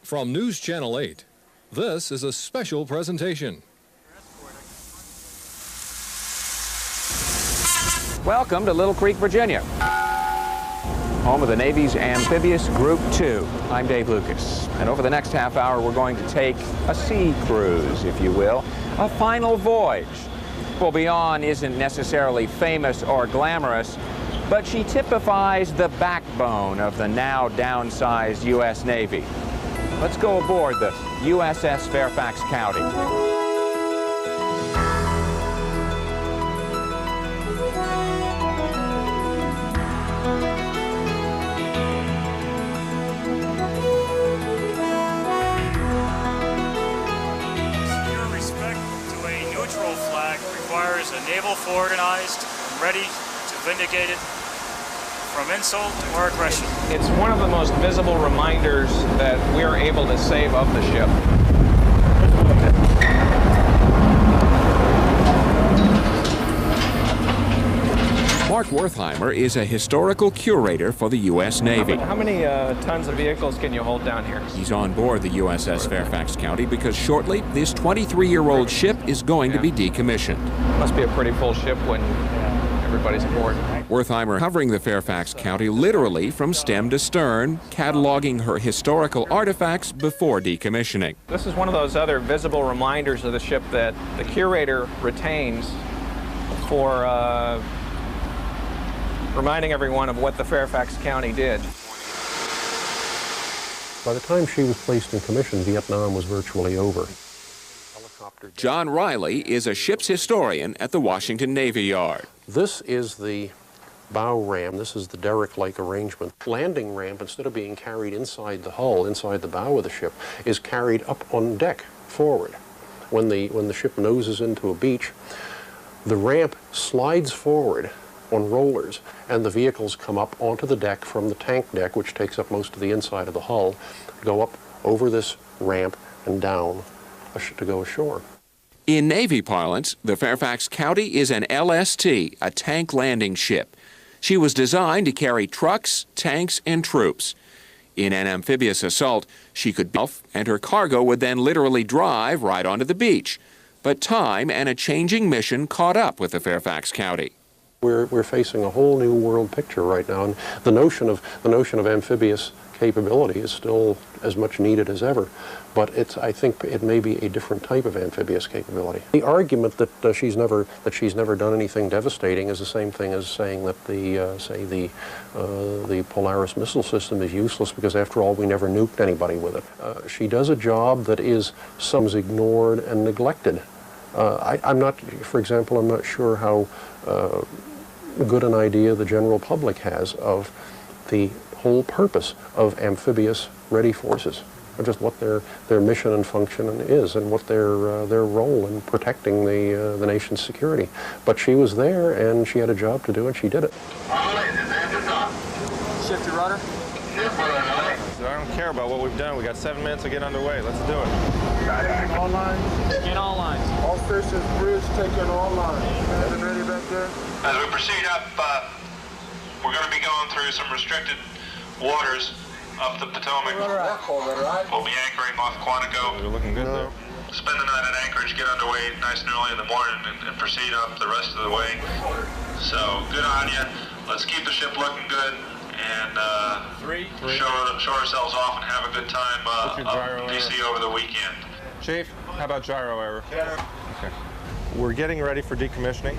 From News Channel 8, this is a special presentation. Welcome to Little Creek, Virginia, home of the Navy's Amphibious Group 2. I'm Dave Lucas, and over the next half hour we're going to take a sea cruise, if you will, a final voyage. We'll be on isn't necessarily famous or glamorous, but she typifies the backbone of the now downsized U.S. Navy. Let's go aboard the USS Fairfax County. Requires a naval organized and ready to vindicate it from insult or aggression. It's one of the most visible reminders that we're able to save of the ship. Mark Wertheimer is a historical curator for the U.S. Navy. How many tons of vehicles can you hold down here? He's on board the USS Fairfax County because shortly this 23-year-old ship is going to be decommissioned. Must be a pretty full ship when everybody's aboard. Wertheimer covering the Fairfax County literally from stem to stern, cataloging her historical artifacts before decommissioning. This is one of those other visible reminders of the ship that the curator retains for reminding everyone of what the Fairfax County did. By the time she was placed in commission, Vietnam was virtually over. John Riley is a ship's historian at the Washington Navy Yard. This is the bow ram. This is the derrick-like arrangement. Landing ramp, instead of being carried inside the hull, inside the bow of the ship, is carried up on deck, forward. When the ship noses into a beach, the ramp slides forward on rollers, and the vehicles come up onto the deck from the tank deck, which takes up most of the inside of the hull, go up over this ramp and down to go ashore. In Navy parlance, the Fairfax County is an LST, a tank landing ship. She was designed to carry trucks, tanks, and troops. In an amphibious assault, she could be off, and her cargo would then literally drive right onto the beach. But time and a changing mission caught up with the Fairfax County. We're facing a whole new world picture right now, and the notion of amphibious capability is still as much needed as ever, but I think it may be a different type of amphibious capability. The argument that she's never done anything devastating is the same thing as saying that the Polaris missile system is useless because, after all, we never nuked anybody with it. She does a job that is sometimes ignored and neglected. For example, I'm not sure how good an idea the general public has of the whole purpose of amphibious ready forces, or just what their mission and function is, and what their role in protecting the nation's security. But she was there, and she had a job to do, and she did it. Shift your rudder. I don't care about what we've done. We got 7 minutes to get underway. Let's do it. All lines. In all lines. All stations, bridge, take in all lines. Everything ready back there? As we proceed up, we're going to be going through some restricted waters up the Potomac. We'll be anchoring off Quantico. We're looking good there. Spend the night at Anchorage, get underway nice and early in the morning, and proceed up the rest of the way. So, good on you. Let's keep the ship looking good, and show ourselves off and have a good time up in DC over the weekend. Chief, how about gyro error? Okay. We're getting ready for decommissioning,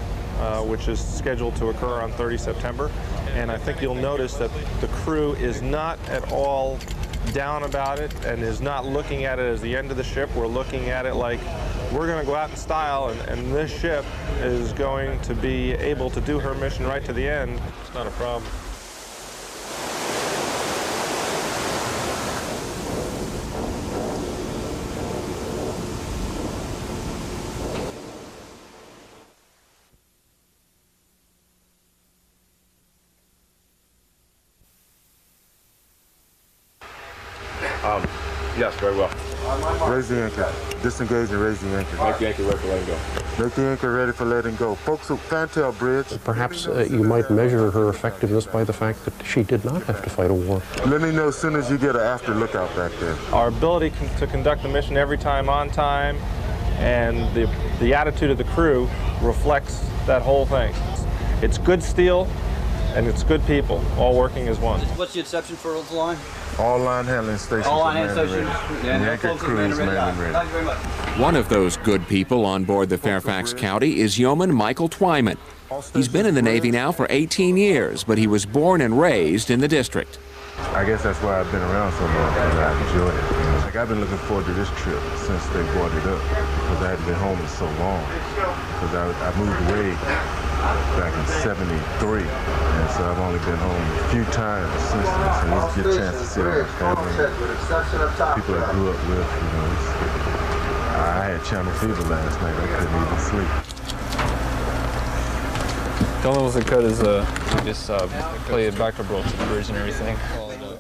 which is scheduled to occur on 30 September. And I think you'll notice that the crew is not at all down about it and is not looking at it as the end of the ship. We're looking at it like we're going to go out in style, and this ship is going to be able to do her mission right to the end. It's not a problem. Yes, very well. Raise the anchor. Disengage and raise the anchor. Make the anchor ready for letting go. Make the anchor ready for letting go. Folks, fantail bridge. Perhaps you might measure her effectiveness by the fact that she did not have to fight a war. Let me know as soon as you get an after lookout back there. Our ability to conduct the mission every time on time and the attitude of the crew reflects that whole thing. It's good steel and it's good people all working as one. What's the exception for the line? All line handling stations All are line manned handling and stations. ready. The anchor crew is manned and ready. Thank you very much. One of those good people on board the Fairfax County is Yeoman Michael Twyman. He's been in the Navy now for 18 years, but he was born and raised in the district. I guess that's why I've been around so long, because I enjoy it. Like, I've been looking forward to this trip since they brought it up, because I hadn't been home in so long. Because I moved away back in '73, and so I've only been home a few times since then. So it's a good chance to see all my family, people I grew up with. You know, I had channel fever last night. I couldn't even sleep. The only ones that cut is we just play it back to the bridge and everything.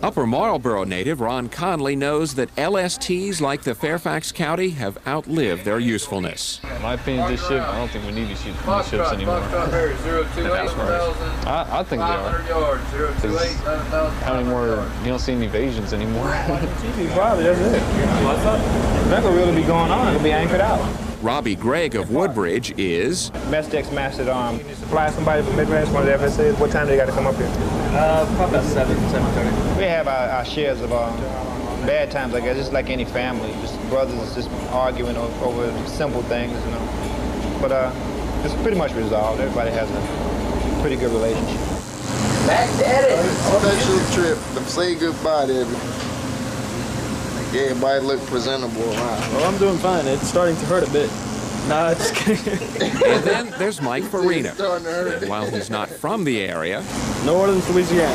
Upper Marlboro native Ron Conley knows that LSTs like the Fairfax County have outlived their usefulness. In my opinion, this ship, I don't think we need these ships anymore. I think they are. How many more, you don't see any evasions anymore. Probably, that's it. Nothing will really be going on. It'll be anchored out. Robbie Gregg of Woodbridge is... Mess deck's masted arm. Fly somebody from mid-range, one of the FSAs. What time they got to come up here? Probably about 7:30. We have our shares of bad times, I guess, just like any family. Just brothers just arguing over simple things, you know. But it's pretty much resolved. Everybody has a pretty good relationship. Back Daddy! Special trip to say goodbye to everybody. Everybody look presentable around. Well, I'm doing fine. It's starting to hurt a bit. No, just kidding. And then there's Mike Farina. And while he's not from the area, New Orleans, Louisiana.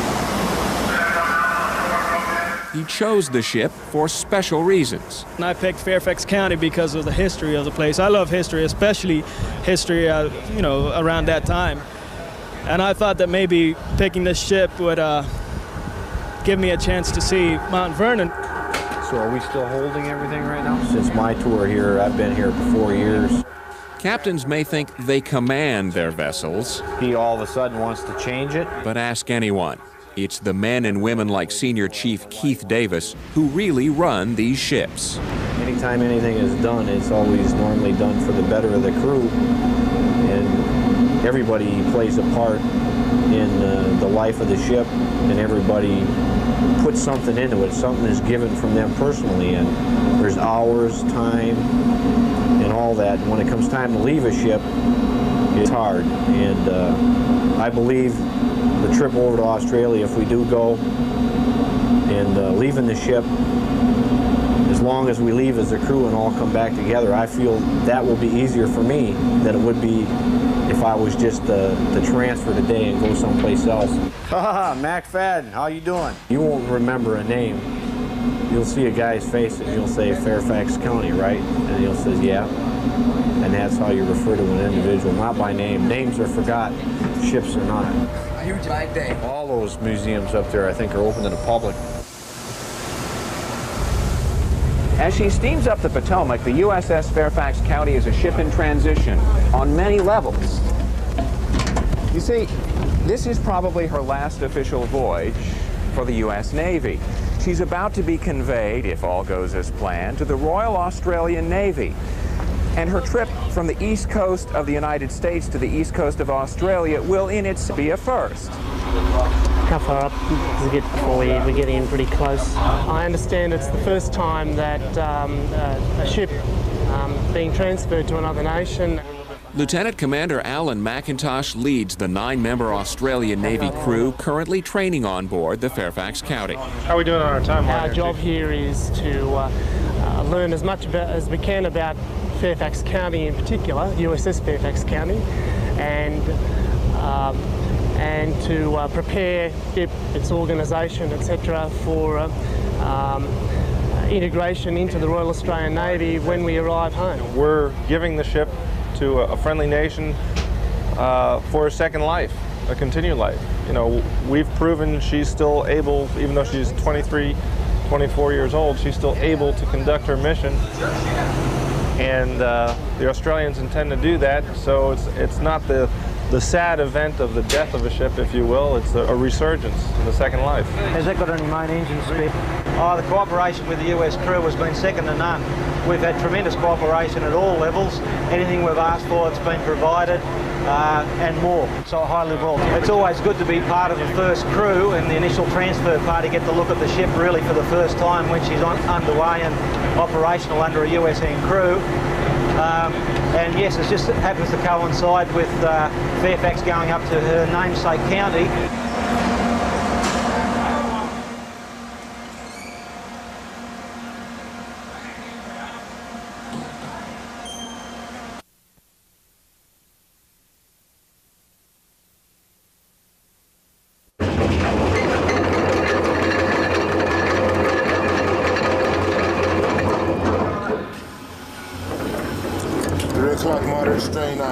he chose the ship for special reasons. And I picked Fairfax County because of the history of the place. I love history, especially history, you know, around that time. And I thought that maybe picking this ship would give me a chance to see Mount Vernon. So are we still holding everything right now? Since my tour here, I've been here for 4 years. Captains may think they command their vessels. He all of a sudden wants to change it. But ask anyone. It's the men and women like Senior Chief Keith Davis who really run these ships. Anytime anything is done, it's always normally done for the better of the crew. And everybody plays a part in the life of the ship, and everybody puts something into it. Something is given from them personally, and there's hours, time, and all that. And when it comes time to leave a ship, it's hard. And I believe the trip over to Australia, if we do go, and leaving the ship, as long as we leave as a crew and all come back together, I feel that will be easier for me than it would be if I was just to transfer today and go someplace else. Haha, Mac Fadden, how you doing? You won't remember a name. You'll see a guy's face and you'll say Fairfax County, right? And he'll say, yeah. And that's how you refer to an individual, not by name. Names are forgotten, ships are not. Huge bad day. All those museums up there, I think, are open to the public. As she steams up the Potomac, the USS Fairfax County is a ship in transition on many levels. You see, this is probably her last official voyage for the U.S. Navy. She's about to be conveyed, if all goes as planned, to the Royal Australian Navy. And her trip from the east coast of the United States to the east coast of Australia will in itself be a first. How far up does it get before we're getting in pretty close? I understand it's the first time that a ship being transferred to another nation. Lieutenant Commander Alan McIntosh leads the 9-member Australian Navy crew currently training on board the Fairfax County. How are we doing on our time? Our job here is to learn as much as we can about Fairfax County in particular, USS Fairfax County, and to prepare its organisation, etc., for integration into the Royal Australian Navy when we arrive home. We're giving the ship to a friendly nation for a second life, a continued life. You know, we've proven she's still able, even though she's 23 24 years old, she's still able to conduct her mission. And the Australians intend to do that, so it's not the sad event of the death of a ship, if you will. It's a resurgence in the second life. Has that got any main engine spec? Oh, the cooperation with the US crew has been second to none. We've had tremendous cooperation at all levels. Anything we've asked for, it's been provided, and more. So highly well. It's always good to be part of the first crew and the initial transfer party, get to look at the ship really for the first time when she's underway and operational under a USN crew. And yes, it just happens to coincide with Faifax going up to her namesake county.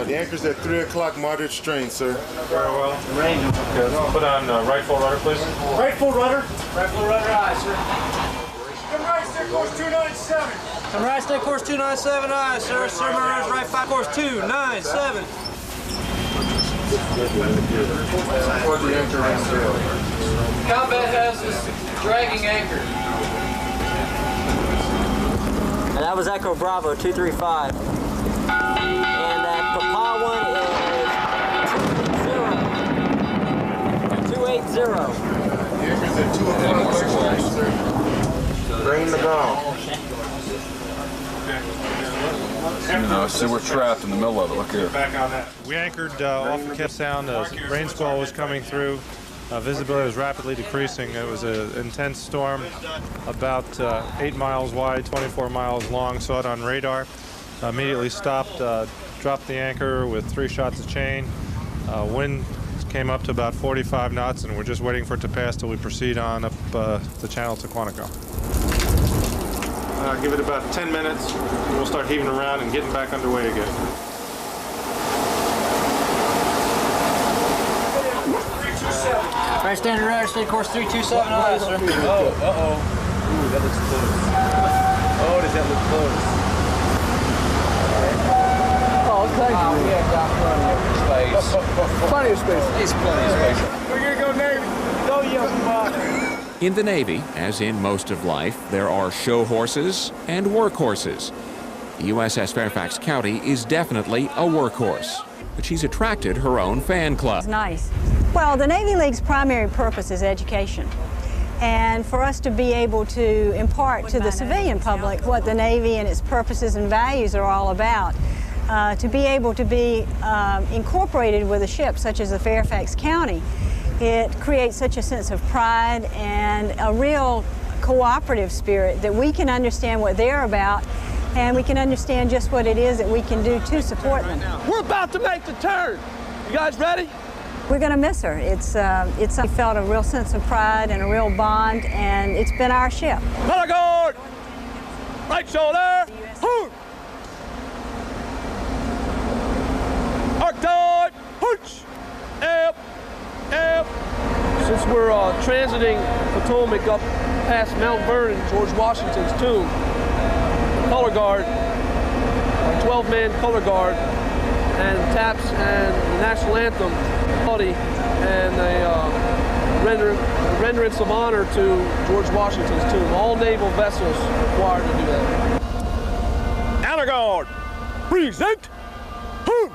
The anchor's at 3 o'clock, moderate strain, sir. Very well. Range. Okay, put on right full rudder, please. Right full rudder. Right full rudder, aye, sir. Come right, stay course 297. Come right, stay course 297, aye, sir. Sir, Maroon's right 5, course 297. Combat has this dragging anchor. And that was Echo Bravo 235. And that Papa one is 280. The anchor's at 2 o'clock, sir. Bring the gong. See, we're trapped in the middle of it. Look here. Back on that. We anchored off of Cape Sound as rain squall was coming through. Visibility was rapidly decreasing. It was an intense storm, about 8 miles wide, 24 miles long. Saw it on radar. Immediately stopped, dropped the anchor with 3 shots of chain. Wind came up to about 45 knots, and we're just waiting for it to pass till we proceed on up the channel to Quantico. Give it about 10 minutes, and we'll start heaving around and getting back underway again. Right standard rudder, stay course 327, aye, sir. Oh, uh-oh. Ooh, that looks close. Oh, does that look close? Oh, thank you. We have got plenty of space. Plenty of space. It's plenty of space. We're going to go Navy. Go, young boy. In the Navy, as in most of life, there are show horses and workhorses. The USS Fairfax County is definitely a workhorse, but she's attracted her own fan club. It's nice. Well, the Navy League's primary purpose is education. And for us to be able to impart to the civilian public what the Navy and its purposes and values are all about, to be able to be incorporated with a ship such as the Fairfax County, it creates such a sense of pride and a real cooperative spirit that we can understand what they're about, and we can understand just what it is that we can do to support them. We're about to make the turn. You guys ready? We're going to miss her. We felt a real sense of pride and a real bond, and it's been our ship. Color guard! Right shoulder! Hoot! Arc dive! Hooch! Up! Up! Since we're transiting Potomac up past Mount Vernon, George Washington's tomb, color guard, a 12-man color guard, and taps and the national anthem, and they render some honor to George Washington's tomb. All naval vessels required to do that. Honor guard, present. Hoot!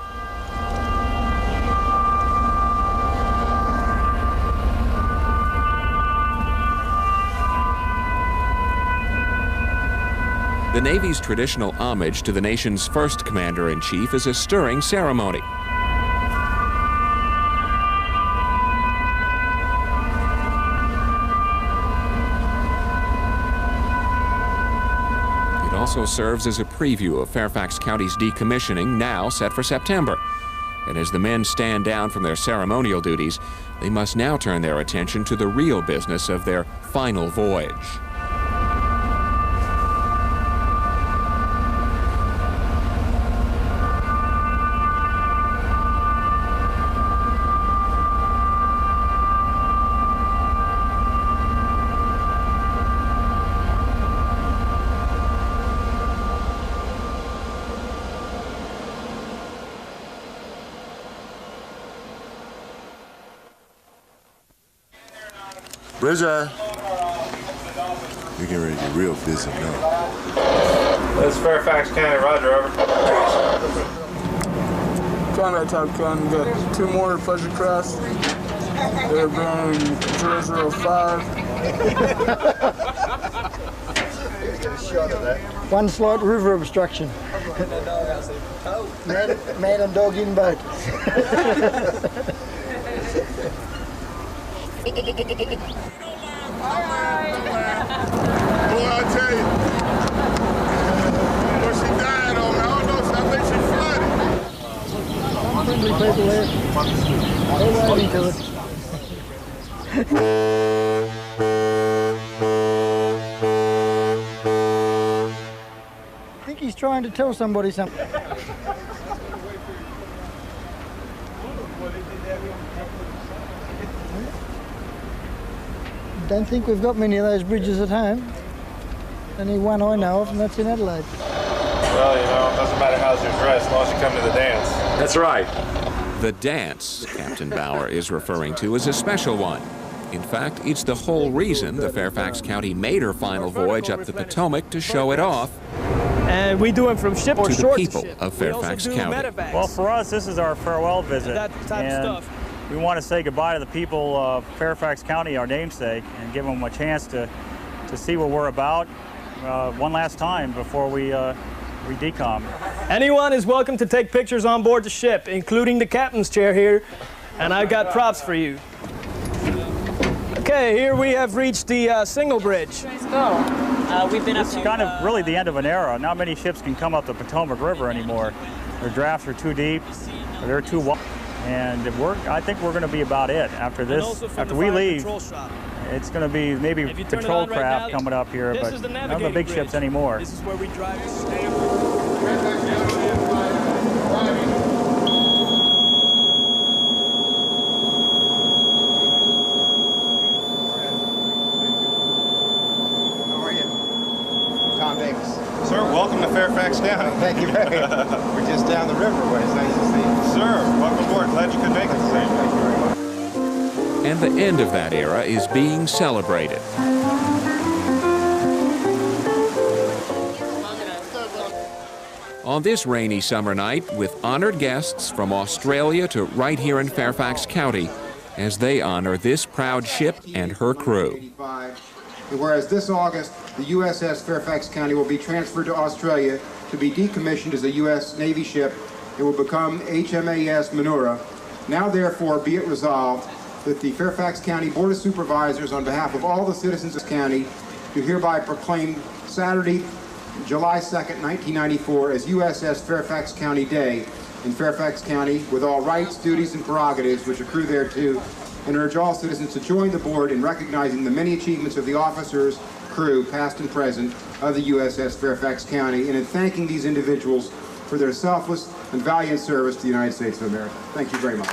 The Navy's traditional homage to the nation's first commander-in-chief is a stirring ceremony. It also serves as a preview of Fairfax County's decommissioning, now set for September. And as the men stand down from their ceremonial duties, they must now turn their attention to the real business of their final voyage. Bridger. We're getting ready to get real busy now. This is Fairfax County, Roger, over. Conrad Top Gun, got 2 more pleasure crafts. They're bearing 005. One slight river obstruction. Man and dog in boat. Boy, I tell you, well, she died on me. I don't know, I think she flooded. Friendly people there. They're waiting to it. I think he's trying to tell somebody something. Don't think we've got many of those bridges at home. Only one I know of, and that's in Adelaide. Well, you know, it doesn't matter how you're dressed as long as you come to the dance. That's right. The dance Captain Bauer is referring to is a special one. In fact, it's the whole reason the Fairfax County made her final voyage up the Potomac to show it off. And we do them from ship or to the short people ship. of Fairfax County. Well, for us, this is our farewell visit. That type of stuff. We want to say goodbye to the people of Fairfax County, our namesake, and give them a chance to see what we're about one last time before we decom. Anyone is welcome to take pictures on board the ship, including the captain's chair here, and I've got props for you. Okay, here we have reached the single bridge. We've been up to kind of really the end of an era. Not many ships can come up the Potomac River anymore. Their drafts are too deep, or they're too wide. And I think we're going to be about it after this. After we leave, it's going to be maybe patrol craft coming up here, but not the big ships anymore. This is where we drive to stay. Sir, welcome to Fairfax County. Thank you very much. We're just down the river, but it's nice to see you. Sir, welcome aboard. Glad you could make it today. Thank you very much. And the end of that era is being celebrated. On this rainy summer night, with honored guests from Australia to right here in Fairfax County, as they honor this proud ship and her crew. And whereas this August, the U.S.S. Fairfax County will be transferred to Australia to be decommissioned as a U.S. Navy ship, it will become HMAS Manoora. Now therefore be it resolved that the Fairfax County Board of Supervisors, on behalf of all the citizens of the county, do hereby proclaim Saturday, July 2nd, 1994 as USS Fairfax County Day in Fairfax County, with all rights, duties, and prerogatives which accrue thereto, and urge all citizens to join the board in recognizing the many achievements of the officers, crew, past and present, of the USS Fairfax County, and in thanking these individuals for their selfless and valiant service to the United States of America. Thank you very much.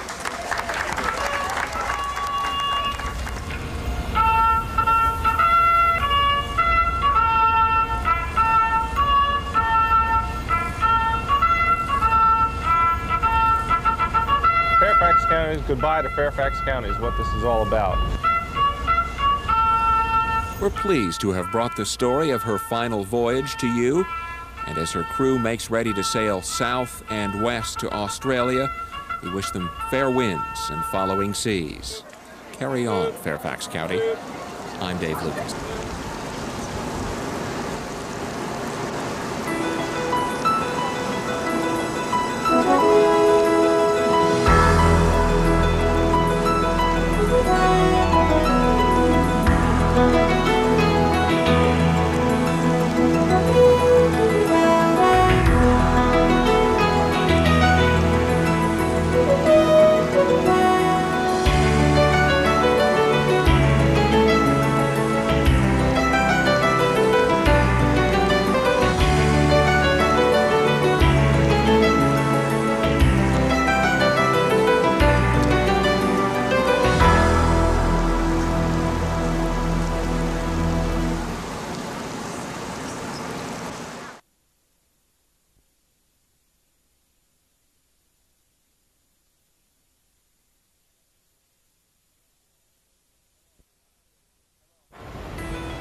Fairfax County, goodbye to Fairfax County is what this is all about. We're pleased to have brought the story of her final voyage to you, and as her crew makes ready to sail south and west to Australia, we wish them fair winds and following seas. Carry on, Fairfax County. I'm Dave Lucas.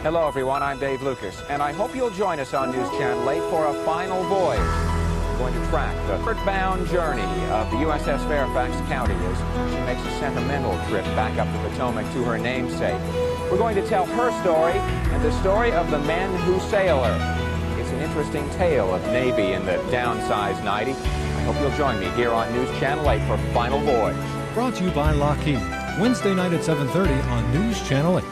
Hello everyone, I'm Dave Lucas, and I hope you'll join us on News Channel 8 for a final voyage. We're going to track the earthbound journey of the USS Faifax County as she makes a sentimental trip back up the Potomac to her namesake. We're going to tell her story and the story of the men who sail her. It's an interesting tale of Navy in the downsized 90. I hope you'll join me here on News Channel 8 for Final Voyage. Brought to you by Lockheed. Wednesday night at 7:30 on News Channel 8.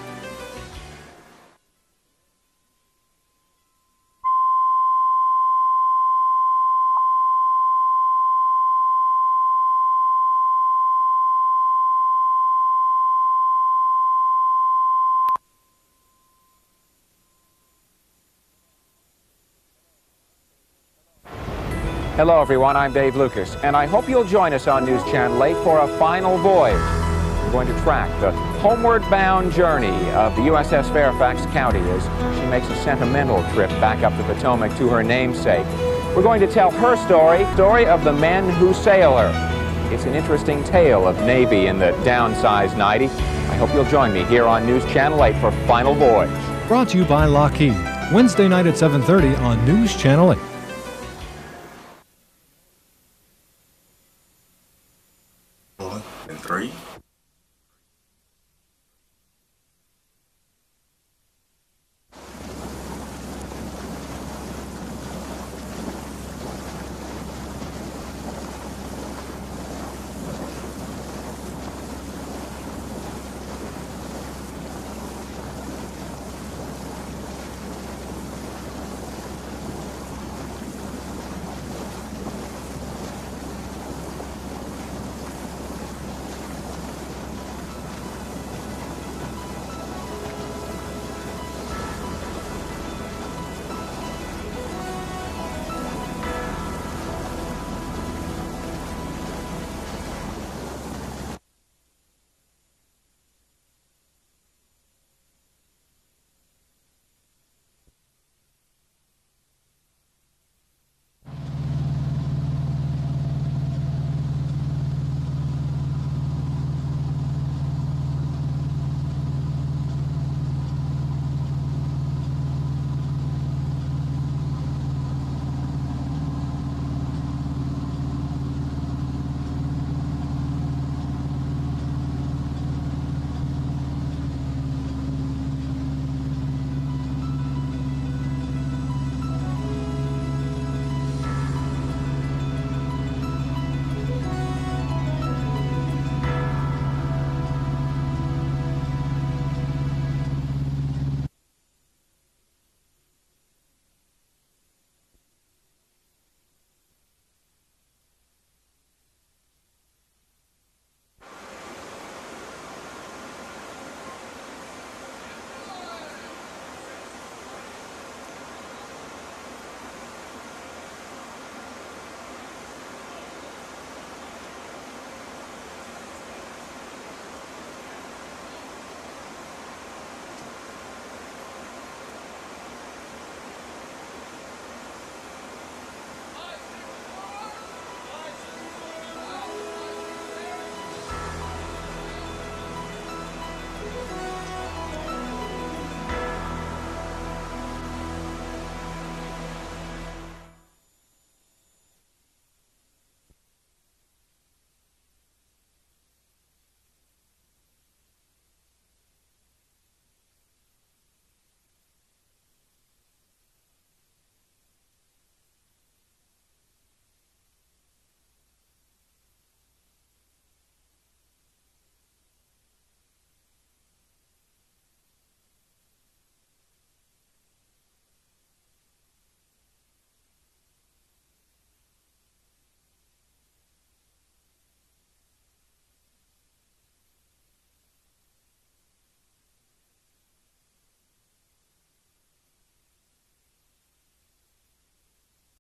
Hello everyone, I'm Dave Lucas, and I hope you'll join us on News Channel 8 for a final voyage. We're going to track the homeward bound journey of the USS Fairfax County as she makes a sentimental trip back up the Potomac to her namesake. We're going to tell her story of the men who sail her. It's an interesting tale of Navy in the downsized 90. I hope you'll join me here on News Channel 8 for Final Voyage. Brought to you by Lockheed. Wednesday night at 7:30 on News Channel 8.